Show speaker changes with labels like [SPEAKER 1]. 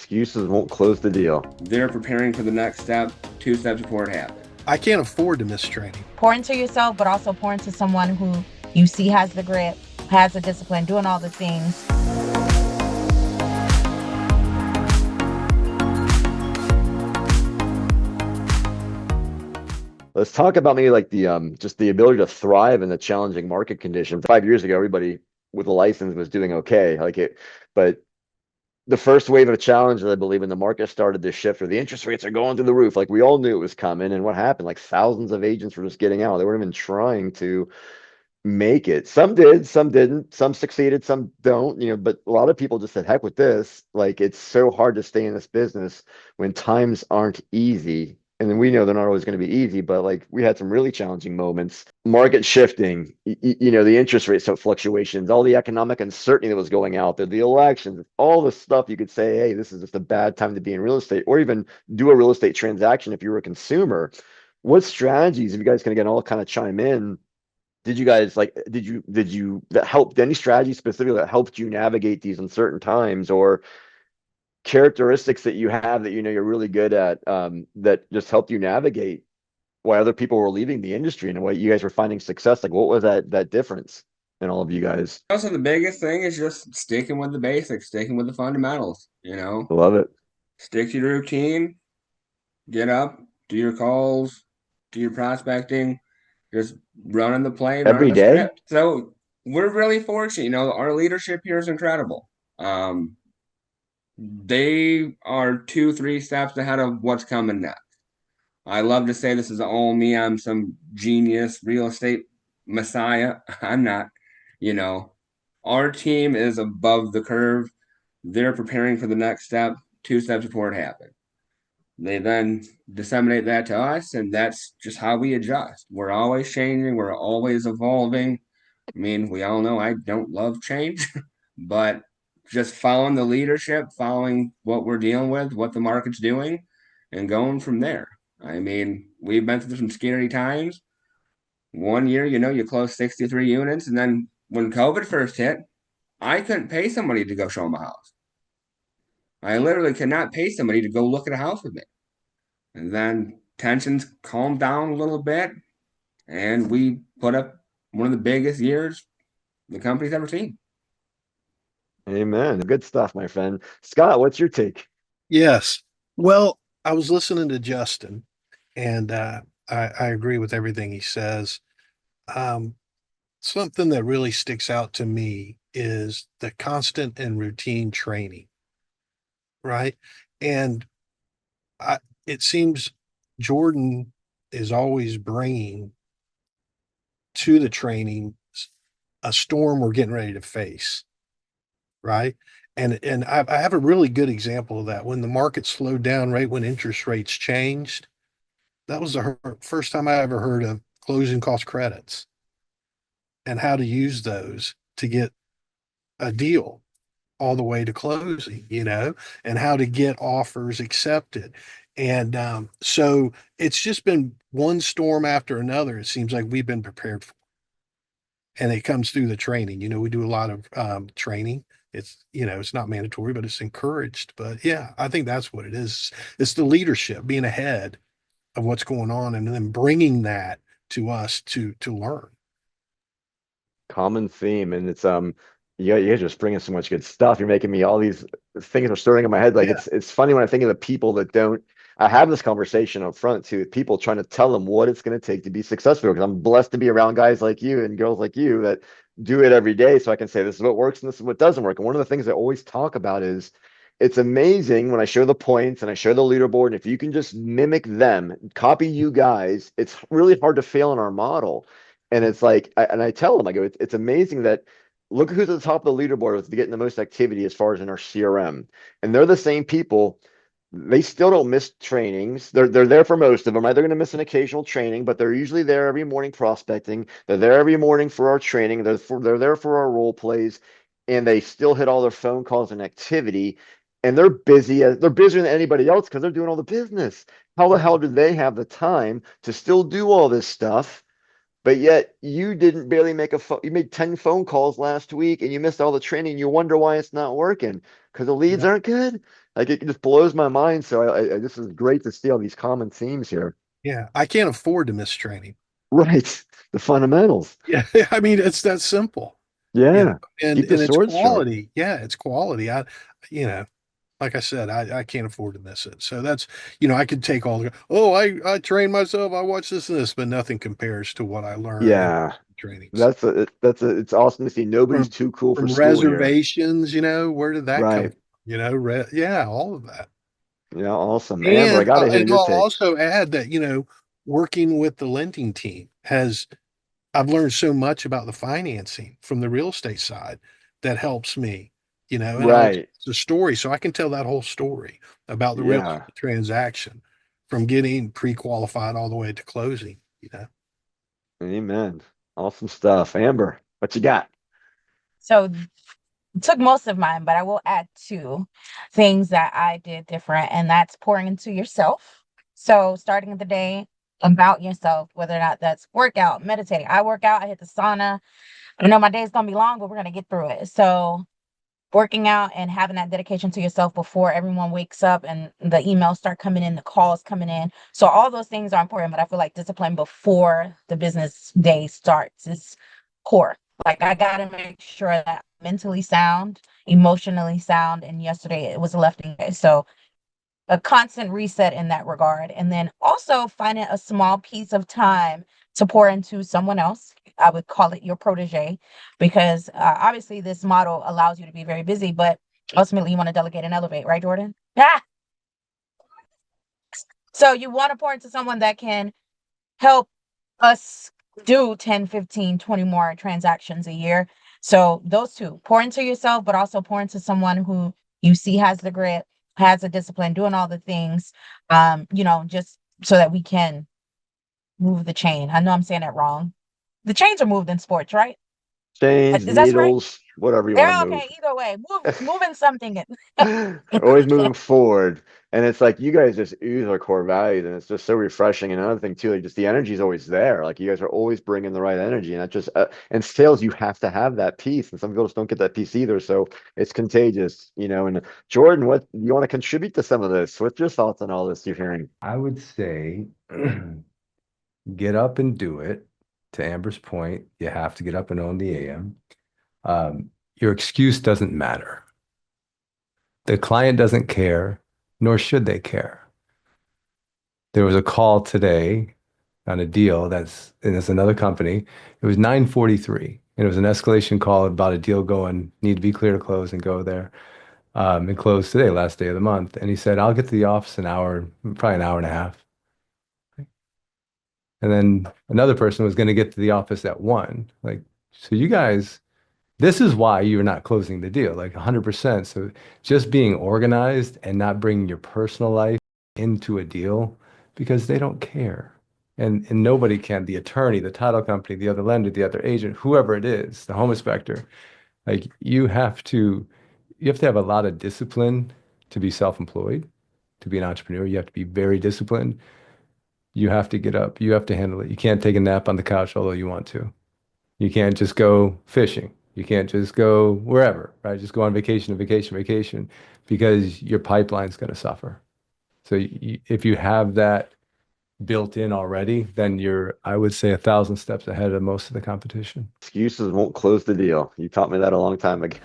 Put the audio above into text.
[SPEAKER 1] Excuses won't close the deal.
[SPEAKER 2] They're preparing for the next step, 2 steps before it happens.
[SPEAKER 3] I can't afford to miss training.
[SPEAKER 4] Pour into yourself, but also pour into someone who you see has the grit, has the discipline, doing all the things.
[SPEAKER 1] Let's talk about maybe like the just the ability to thrive in the challenging market conditions. 5 years ago, everybody with a license was doing okay. But the first wave of challenges, I believe, when the market started to shift or the interest rates are going through the roof, like we all knew it was coming. And what happened? Like thousands of agents were just getting out. They weren't even trying to make it. Some did, some didn't, some succeeded, some don't, but a lot of people just said, heck with this. Like it's so hard to stay in this business when times aren't easy. And then we know they're not always going to be easy, but like we had some really challenging moments. Market shifting, the interest rate fluctuations, all the economic uncertainty that was going out there, the elections, all the stuff you could say, hey, this is just a bad time to be in real estate, or even do a real estate transaction if you were a consumer. What strategies, if you guys can again all kind of chime in, did you guys that helped, any strategy specifically that helped you navigate these uncertain times, or characteristics that you have that you're really good at, that just helped you navigate why other people were leaving the industry and why you guys were finding success? Like what was that difference in all of you guys?
[SPEAKER 2] Also, the biggest thing is just sticking with the basics, sticking with the fundamentals,
[SPEAKER 1] Love it.
[SPEAKER 2] stick to your routine, get up, do your calls, do your prospecting, just running the play,
[SPEAKER 1] Every
[SPEAKER 2] running the
[SPEAKER 1] day?
[SPEAKER 2] script. So we're really fortunate. Our leadership here is incredible. They are 2-3 steps ahead of what's coming next. I love to say this is all me. I'm some genius real estate messiah. I'm not. Our team is above the curve. They're preparing for the next step, 2 steps before it happens. They then disseminate that to us, and that's just how we adjust. We're always changing. We're always evolving. I mean, we all know I don't love change, but just following the leadership, following what we're dealing with, what the market's doing, and going from there. I mean, we've been through some scary times. One year, you closed 63 units, and then when COVID first hit, I couldn't pay somebody to go show them a house. I literally could not pay somebody to go look at a house with me. And then tensions calmed down a little bit, and we put up one of the biggest years the company's ever seen.
[SPEAKER 1] Amen. Good stuff, my friend. Scott, what's your take?
[SPEAKER 3] Yes. Well, I was listening to Justin, and I agree with everything he says. Something that really sticks out to me is the constant and routine training, right? And it seems Jordan is always bringing to the training a storm we're getting ready to face, right? And I have a really good example of that. When the market slowed down, right when interest rates changed, that was the first time I ever heard of closing cost credits and how to use those to get a deal all the way to closing, and how to get offers accepted. And so it's just been one storm after another. It seems like we've been prepared for. And it comes through the training. We do a lot of training. It's not mandatory, but it's encouraged. But yeah, I think that's what it is. It's the leadership, being ahead of what's going on and then bringing that to us to learn.
[SPEAKER 1] Common theme, and it's you guys are just bringing so much good stuff. You're making me, all these things are stirring in my head. Like
[SPEAKER 3] Yeah.
[SPEAKER 1] it's funny when I think of the people that don't. I have this conversation up front too, with people trying to tell them what it's going to take to be successful. Because I'm blessed to be around guys like you and girls like you that do it every day. So I can say this is what works and this is what doesn't work. And one of the things I always talk about is it's amazing when I show the points and I show the leaderboard. And if you can just mimic them, copy you guys, it's really hard to fail in our model. And it's like, I tell them, I go, it's amazing that look who's at the top of the leaderboard with getting the most activity as far as in our CRM. And they're the same people. They still don't miss trainings. They're there for most of them, right? They're going to miss an occasional training, but they're usually there every morning prospecting. They're there every morning for our training. They're there for our role plays, and they still hit all their phone calls and activity. And they're busy. They're busier than anybody else because they're doing all the business. How the hell do they have the time to still do all this stuff but yet you didn't barely make you made 10 phone calls last week and you missed all the training. You wonder why it's not working because the leads
[SPEAKER 3] Yeah.
[SPEAKER 1] aren't good. Like it just blows my mind. So this is great to see all these common themes here.
[SPEAKER 3] Yeah. I can't afford to miss training.
[SPEAKER 1] Right. The fundamentals.
[SPEAKER 3] Yeah. I mean, it's that simple, you know,
[SPEAKER 1] Yeah.
[SPEAKER 3] and,
[SPEAKER 1] Keep the
[SPEAKER 3] and it's
[SPEAKER 1] sword sharp.
[SPEAKER 3] quality. Yeah. It's quality. You know, like I said, I can't afford to miss it. So that's, I could take all the, oh, I train myself. I watch this and this, but nothing compares to what I learn in
[SPEAKER 1] Yeah.
[SPEAKER 3] trainings.
[SPEAKER 1] It's awesome to see. Nobody's
[SPEAKER 3] From,
[SPEAKER 1] too cool for
[SPEAKER 3] from
[SPEAKER 1] school here.
[SPEAKER 3] reservations, where did that come
[SPEAKER 1] Right.
[SPEAKER 3] from? Yeah, all of that.
[SPEAKER 1] Yeah. Awesome. Amber, I
[SPEAKER 3] And,
[SPEAKER 1] gotta hear
[SPEAKER 3] and
[SPEAKER 1] your
[SPEAKER 3] I'll
[SPEAKER 1] take.
[SPEAKER 3] also add that, working with the lending team I've learned so much about the financing from the real estate side that helps me, and
[SPEAKER 1] Right.
[SPEAKER 3] the story. So I can tell that whole story about the real
[SPEAKER 1] Yeah.
[SPEAKER 3] estate transaction from getting pre-qualified all the way to closing.
[SPEAKER 1] Amen. Awesome stuff. Amber, what you got?
[SPEAKER 4] So it took most of mine, but I will add two things that I did different, and that's pouring into yourself. So starting the day about yourself, whether or not that's workout, meditating. I work out, I hit the sauna. I know my day's gonna be long, but we're gonna get through it. So working out and having that dedication to yourself before everyone wakes up and the emails start coming in, the calls coming in. So all those things are important, but I feel like discipline before the business day starts is core. Like I gotta make sure that I'm mentally sound, emotionally sound, and yesterday it was a lefting day. So a constant reset in that regard. And then also finding a small piece of time to pour into someone else. I would call it your protege because obviously this model allows you to be very busy, but ultimately you want to delegate and elevate, right, Jordan? Yeah. So you want to pour into someone that can help us do 10, 15, 20 more transactions a year. So those two, pour into yourself, but also pour into someone who you see has the grit, has the discipline, doing all the things, just so that we can move the chain. I know I'm saying it wrong. The chains are moved in sports, right?
[SPEAKER 1] Chains,
[SPEAKER 4] Is that right?
[SPEAKER 1] needles, whatever you want to
[SPEAKER 4] Yeah,
[SPEAKER 1] move.
[SPEAKER 4] okay. Either way, moving something.
[SPEAKER 1] Always moving forward. And it's like you guys just ooze our core values, and it's just so refreshing. And another thing too, like just the energy is always there. Like you guys are always bringing the right energy, and that just and sales, you have to have that piece, and some people just don't get that piece either. So it's contagious. And Jordan, what you want to contribute to some of this? What's your thoughts on all this you're hearing?
[SPEAKER 5] I would say get up and do it. To Amber's point, you have to get up and own the AM. Your excuse doesn't matter. The client doesn't care, nor should they care. There was a call today on a deal and it's another company. It was 9:43, and it was an escalation call about a deal need to be clear to close and go there. And close today, last day of the month. And he said, I'll get to the office probably an hour and a half. And then another person was going to get to the office at 1. Like, so you guys, this is why you're not closing the deal, like 100%. So just being organized and not bringing your personal life into a deal because they don't care. And nobody can, the attorney, the title company, the other lender, the other agent, whoever it is, the home inspector, like you have to have a lot of discipline to be self-employed, to be an entrepreneur. You have to be very disciplined. You have to get up. You have to handle it. You can't take a nap on the couch, although you want to. You can't just go fishing. You can't just go wherever, right? Just go on vacation to vacation, vacation, because your pipeline's going to suffer. So if you have that built in already, then I would say 1,000 steps ahead of most of the competition.
[SPEAKER 1] Excuses won't close the deal. You taught me that a long time ago.